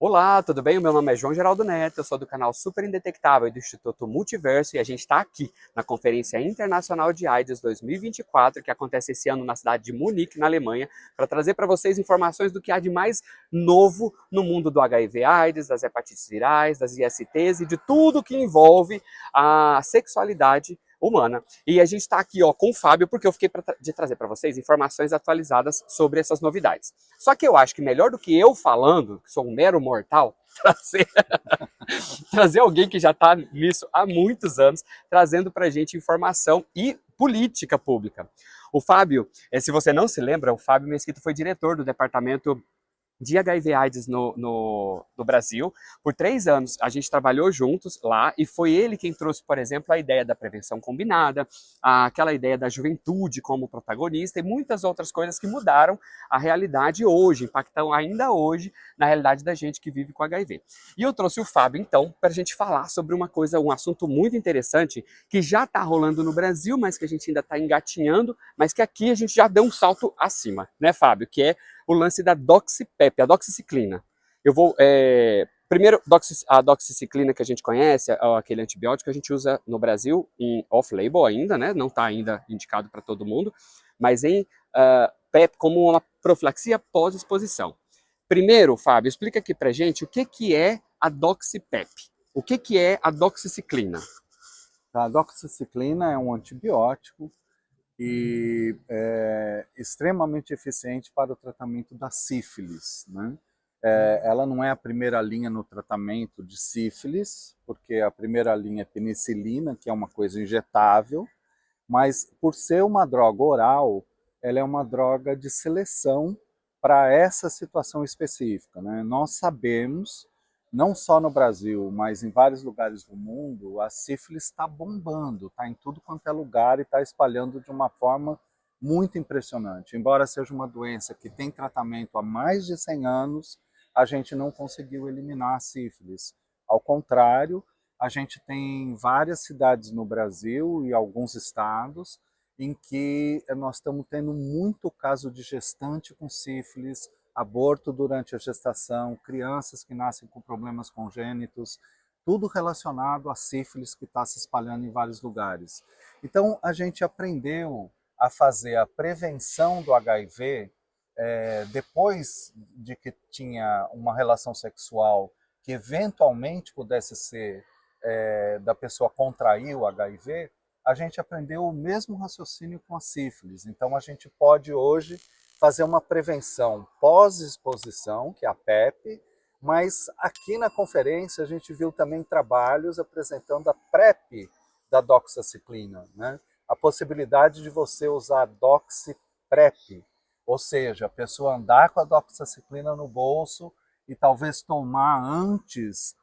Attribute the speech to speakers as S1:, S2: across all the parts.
S1: Olá, tudo bem? O meu nome é João Geraldo Neto, eu sou do canal Super Indetectável e do Instituto Multiverso e a gente está aqui na Conferência Internacional de AIDS 2024, que acontece esse ano na cidade de Munique, na Alemanha, para trazer para vocês informações do que há de mais novo no mundo do HIV/AIDS, das hepatites virais, das ISTs e de tudo que envolve a sexualidade humana. E a gente está aqui com o Fábio porque eu fiquei de trazer para vocês informações atualizadas sobre essas novidades. Só que eu acho que melhor do que eu falando, que sou um mero mortal, trazer alguém que já está nisso há muitos anos, trazendo para a gente informação e política pública. O Fábio, se você não se lembra, o Fábio Mesquita foi diretor do departamento de HIV/AIDS no Brasil. Por 3 anos a gente trabalhou juntos lá e foi ele quem trouxe, por exemplo, a ideia da prevenção combinada, aquela ideia da juventude como protagonista e muitas outras coisas que mudaram a realidade hoje, impactam ainda hoje na realidade da gente que vive com HIV. E eu trouxe o Fábio, então, para a gente falar sobre uma coisa, um assunto muito interessante que já está rolando no Brasil, mas que a gente ainda está engatinhando, mas que aqui a gente já deu um salto acima, né, Fábio? Que é o lance da doxipep, a doxiciclina. Eu vou, primeiro, a doxiciclina que a gente conhece, aquele antibiótico que a gente usa no Brasil em off-label ainda, né? Não está ainda indicado para todo mundo, mas em PEP como uma profilaxia pós-exposição. Primeiro, Fábio, explica aqui pra gente o que é a doxipep. O que é a doxiciclina?
S2: A doxiciclina é um antibiótico e é extremamente eficiente para o tratamento da sífilis, né? Ela não é a primeira linha no tratamento de sífilis, porque a primeira linha é penicilina, que é uma coisa injetável, mas por ser uma droga oral, ela é uma droga de seleção para essa situação específica, né? Nós sabemos, não só no Brasil, mas em vários lugares do mundo, a sífilis está bombando, está em tudo quanto é lugar e está espalhando de uma forma muito impressionante. Embora seja uma doença que tem tratamento há mais de 100 anos, a gente não conseguiu eliminar a sífilis. Ao contrário, a gente tem várias cidades no Brasil e alguns estados em que nós estamos tendo muito caso de gestante com sífilis, aborto durante a gestação, crianças que nascem com problemas congênitos, tudo relacionado a sífilis que está se espalhando em vários lugares. Então a gente aprendeu a fazer a prevenção do HIV depois de que tinha uma relação sexual que eventualmente pudesse ser da pessoa contrair o HIV, a gente aprendeu o mesmo raciocínio com a sífilis. Então a gente pode hoje fazer uma prevenção pós-exposição, que é a PEP, mas aqui na conferência a gente viu também trabalhos apresentando a PrEP da doxiciclina, né? A possibilidade de você usar a doxiprep, ou seja, a pessoa andar com a doxiciclina no bolso e talvez tomar antes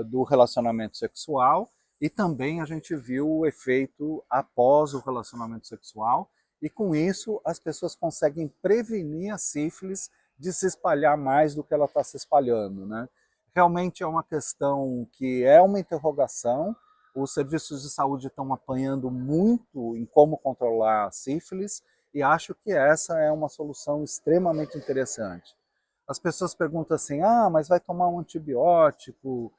S2: do relacionamento sexual, e também a gente viu o efeito após o relacionamento sexual, e com isso as pessoas conseguem prevenir a sífilis de se espalhar mais do que ela está se espalhando, né? Realmente é uma questão que é uma interrogação, os serviços de saúde estão apanhando muito em como controlar a sífilis, e acho que essa é uma solução extremamente interessante. As pessoas perguntam assim, mas vai tomar um antibiótico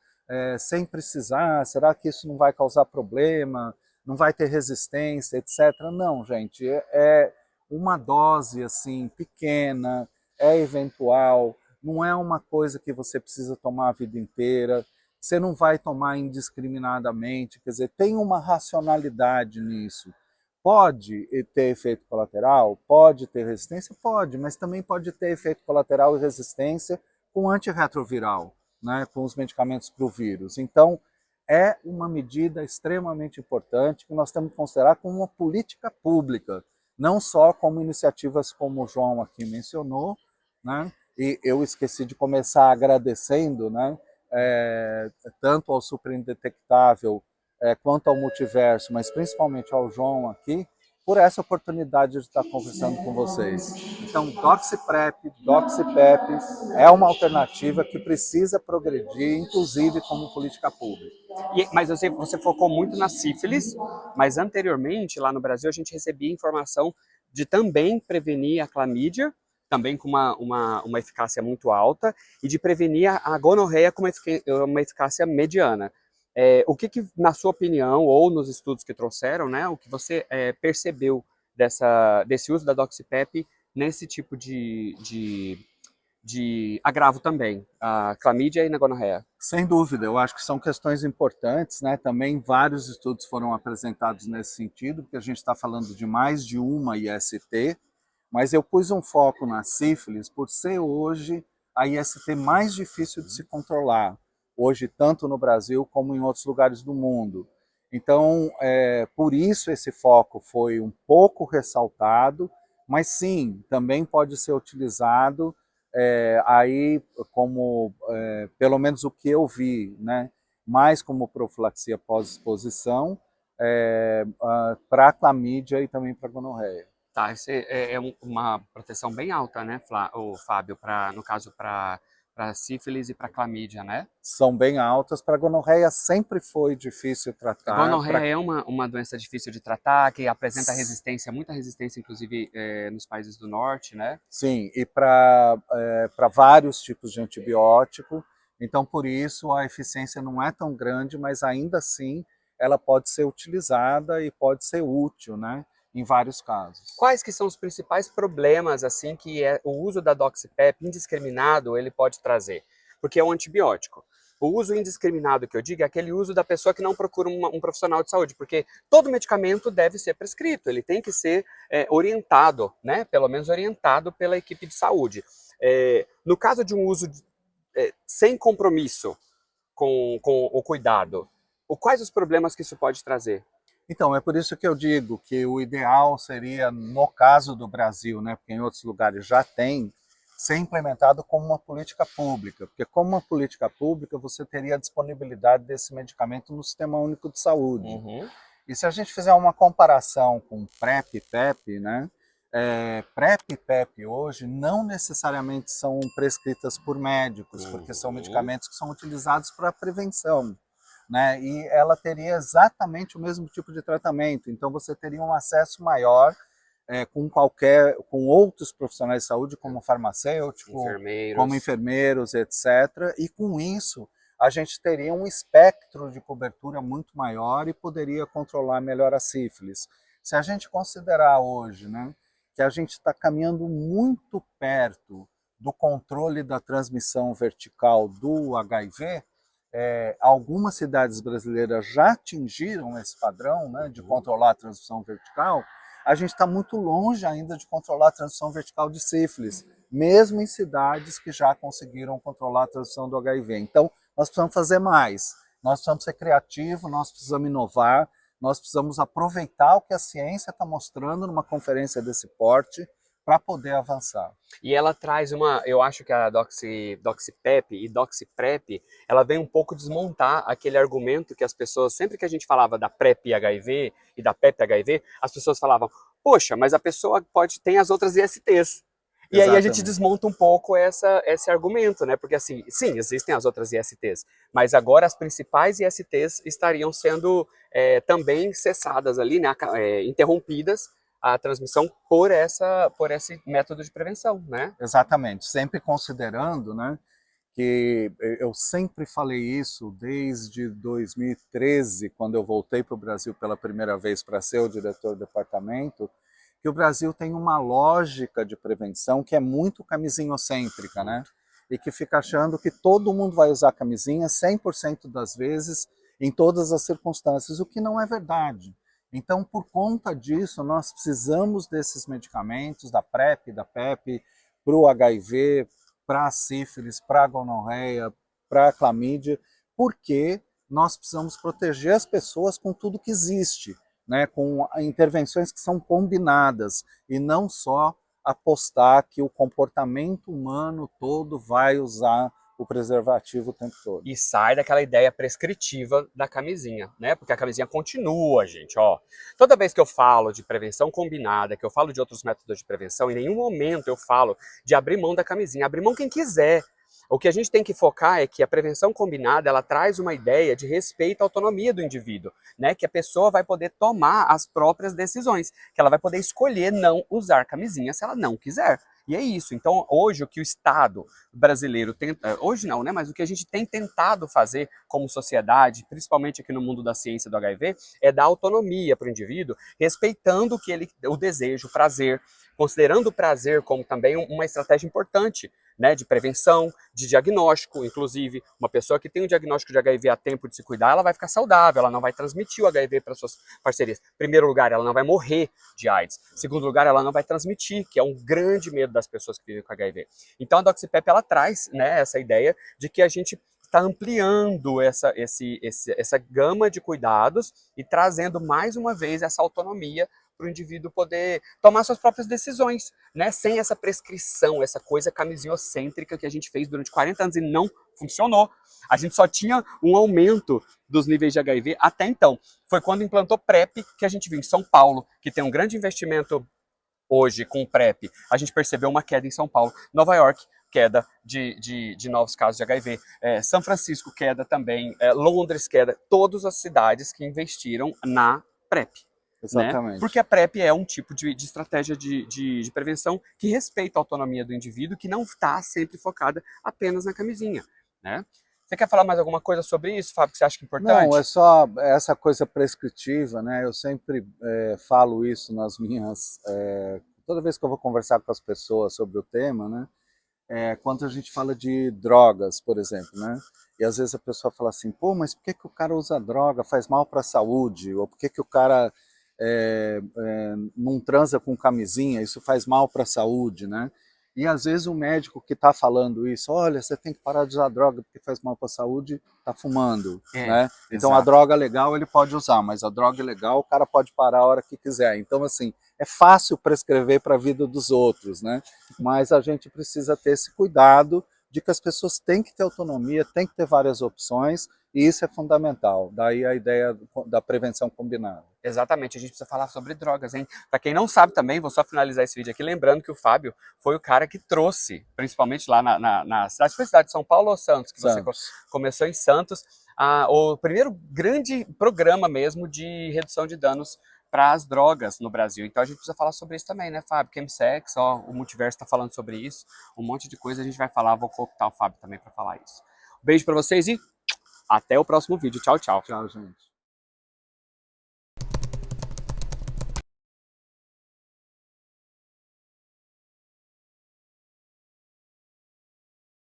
S2: sem precisar, será que isso não vai causar problema, não vai ter resistência, etc. Não, gente, é uma dose assim pequena, é eventual, não é uma coisa que você precisa tomar a vida inteira, você não vai tomar indiscriminadamente, quer dizer, tem uma racionalidade nisso. Pode ter efeito colateral? Pode ter resistência? Pode, mas também pode ter efeito colateral e resistência com antirretroviral, né, com os medicamentos para o vírus. Então, é uma medida extremamente importante que nós temos que considerar como uma política pública, não só como iniciativas como o João aqui mencionou, né, e eu esqueci de começar agradecendo, né, tanto ao Super Indetectável quanto ao multiverso, mas principalmente ao João aqui, por essa oportunidade de estar conversando com vocês. Então, DoxiPrep, DoxiPep é uma alternativa que precisa progredir, inclusive como política pública.
S1: Mas você focou muito na sífilis, mas anteriormente, lá no Brasil, a gente recebia informação de também prevenir a clamídia também com uma eficácia muito alta, e de prevenir a gonorreia com uma eficácia mediana. O que, na sua opinião, ou nos estudos que trouxeram, né, o que você percebeu desse uso da Doxipep nesse tipo de agravo também, a clamídia e na gonorreia?
S2: Sem dúvida, eu acho que são questões importantes, né? Também vários estudos foram apresentados nesse sentido, porque a gente está falando de mais de uma IST, mas eu pus um foco na sífilis por ser hoje a IST mais difícil de se controlar, hoje tanto no Brasil como em outros lugares do mundo. Então, por isso esse foco foi um pouco ressaltado, mas sim, também pode ser utilizado aí como, pelo menos o que eu vi, né, mais como profilaxia pós-exposição, para clamídia e também para gonorreia.
S1: Tá, esse uma proteção bem alta, né, Fábio, no caso para sífilis e para clamídia, né?
S2: São bem altas. Para gonorreia sempre foi difícil
S1: A
S2: tratar.
S1: gonorreia é uma doença difícil de tratar, que apresenta resistência, muita resistência, inclusive nos países do norte, né?
S2: Sim, e para vários tipos de antibiótico. Então, por isso, a eficiência não é tão grande, mas ainda assim ela pode ser utilizada e pode ser útil, né, em vários casos.
S1: Quais que são os principais problemas assim que o uso da Doxipep indiscriminado ele pode trazer? Porque é um antibiótico. O uso indiscriminado que eu digo é aquele uso da pessoa que não procura um profissional de saúde, porque todo medicamento deve ser prescrito, ele tem que ser orientado, né? Pelo menos orientado pela equipe de saúde. No caso de um uso sem compromisso com o cuidado, quais os problemas que isso pode trazer?
S2: Então, é por isso que eu digo que o ideal seria, no caso do Brasil, né, porque em outros lugares já tem, ser implementado como uma política pública, porque como uma política pública você teria a disponibilidade desse medicamento no Sistema Único de Saúde.
S1: Uhum.
S2: E se a gente fizer uma comparação com PrEP e PEP, né, PrEP e PEP hoje não necessariamente são prescritas por médicos, porque são medicamentos que são utilizados para prevenção. Né? E ela teria exatamente o mesmo tipo de tratamento, então você teria um acesso maior com outros profissionais de saúde, como farmacêutico, como enfermeiros, etc. E com isso a gente teria um espectro de cobertura muito maior e poderia controlar melhor a sífilis. Se a gente considerar hoje, né, que a gente está caminhando muito perto do controle da transmissão vertical do HIV, algumas cidades brasileiras já atingiram esse padrão, né, de controlar a transmissão vertical. A gente está muito longe ainda de controlar a transmissão vertical de sífilis, mesmo em cidades que já conseguiram controlar a transmissão do HIV. Então, nós precisamos fazer mais, nós precisamos ser criativos, nós precisamos inovar, nós precisamos aproveitar o que a ciência está mostrando numa conferência desse porte, para poder avançar.
S1: E ela traz eu acho que a Doxipep e Doxiprep, ela vem um pouco desmontar aquele argumento que as pessoas, sempre que a gente falava da PrEP HIV e da PEP HIV, as pessoas falavam, poxa, mas a pessoa tem as outras ISTs. E
S2: Exatamente.
S1: aí a gente desmonta um pouco esse argumento, né? Porque assim, sim, existem as outras ISTs, mas agora as principais ISTs estariam sendo também cessadas ali, né? Interrompidas a transmissão por esse método de prevenção, né?
S2: Exatamente, sempre considerando, né, que eu sempre falei isso desde 2013, quando eu voltei para o Brasil pela primeira vez para ser o diretor do departamento, que o Brasil tem uma lógica de prevenção que é muito camisinhocêntrica, né? E que fica achando que todo mundo vai usar camisinha 100% das vezes, em todas as circunstâncias, o que não é verdade. Então, por conta disso, nós precisamos desses medicamentos, da PrEP, da PEP, para o HIV, para a sífilis, para a gonorreia, para a clamídia, porque nós precisamos proteger as pessoas com tudo que existe, né, com intervenções que são combinadas, e não só apostar que o comportamento humano todo vai usar o preservativo o tempo todo.
S1: E sai daquela ideia prescritiva da camisinha, né? Porque a camisinha continua, gente, ó. Toda vez que eu falo de prevenção combinada, que eu falo de outros métodos de prevenção, em nenhum momento eu falo de abrir mão da camisinha. Abrir mão quem quiser. O que a gente tem que focar é que a prevenção combinada, ela traz uma ideia de respeito à autonomia do indivíduo, né? Que a pessoa vai poder tomar as próprias decisões, que ela vai poder escolher não usar camisinha se ela não quiser. E é isso. Então, hoje, o que o Estado brasileiro tenta... Hoje não, né? Mas o que a gente tem tentado fazer como sociedade, principalmente aqui no mundo da ciência do HIV, é dar autonomia para o indivíduo, respeitando o desejo, o prazer, considerando o prazer como também uma estratégia importante, né, de prevenção, de diagnóstico. Inclusive, uma pessoa que tem um diagnóstico de HIV a tempo de se cuidar, ela vai ficar saudável, ela não vai transmitir o HIV para suas parcerias. Em primeiro lugar, ela não vai morrer de AIDS. Em segundo lugar, ela não vai transmitir, que é um grande medo das pessoas que vivem com HIV. Então, a Doxipep, ela traz, né, essa ideia de que a gente está ampliando essa gama de cuidados e trazendo mais uma vez essa autonomia para o indivíduo poder tomar suas próprias decisões, né? Sem essa prescrição, essa coisa camisinocêntrica que a gente fez durante 40 anos e não funcionou. A gente só tinha um aumento dos níveis de HIV até então. Foi quando implantou PrEP que a gente viu em São Paulo, que tem um grande investimento hoje com o PrEP. A gente percebeu uma queda em São Paulo. Nova York, queda de novos casos de HIV. São Francisco, queda também. Londres, queda. Todas as cidades que investiram na PrEP.
S2: Exatamente.
S1: Né? Porque a PrEP é um tipo de estratégia de prevenção que respeita a autonomia do indivíduo, que não está sempre focada apenas na camisinha. Né? Você quer falar mais alguma coisa sobre isso, Fábio, que você acha que é importante?
S2: Não, é só essa coisa prescritiva, né? Eu sempre falo isso nas minhas... toda vez que eu vou conversar com as pessoas sobre o tema, né? Quando a gente fala de drogas, por exemplo, né? E às vezes a pessoa fala assim, pô, mas por que o cara usa droga? Faz mal para a saúde? Ou por que o cara não transa com camisinha? Isso faz mal para a saúde, né? E às vezes o médico que está falando isso, olha, você tem que parar de usar droga porque faz mal para a saúde, está fumando, né? Então a droga legal ele pode usar, mas a droga ilegal o cara pode parar a hora que quiser. Então assim, é fácil prescrever para a vida dos outros, né? Mas a gente precisa ter esse cuidado de que as pessoas têm que ter autonomia, têm que ter várias opções, e isso é fundamental. Daí a ideia da prevenção combinada.
S1: Exatamente, a gente precisa falar sobre drogas, hein? Para quem não sabe também, vou só finalizar esse vídeo aqui, lembrando que o Fábio foi o cara que trouxe, principalmente lá na cidade, foi cidade de São Paulo ou Santos? Que você começou em Santos, o primeiro grande programa mesmo de redução de danos para as drogas no Brasil. Então a gente precisa falar sobre isso também, né, Fábio? Chemsex, ó, o Multiverso está falando sobre isso, um monte de coisa a gente vai falar, vou contar o Fábio também para falar isso. Beijo para vocês e até o próximo vídeo. Tchau, tchau.
S2: Tchau, gente.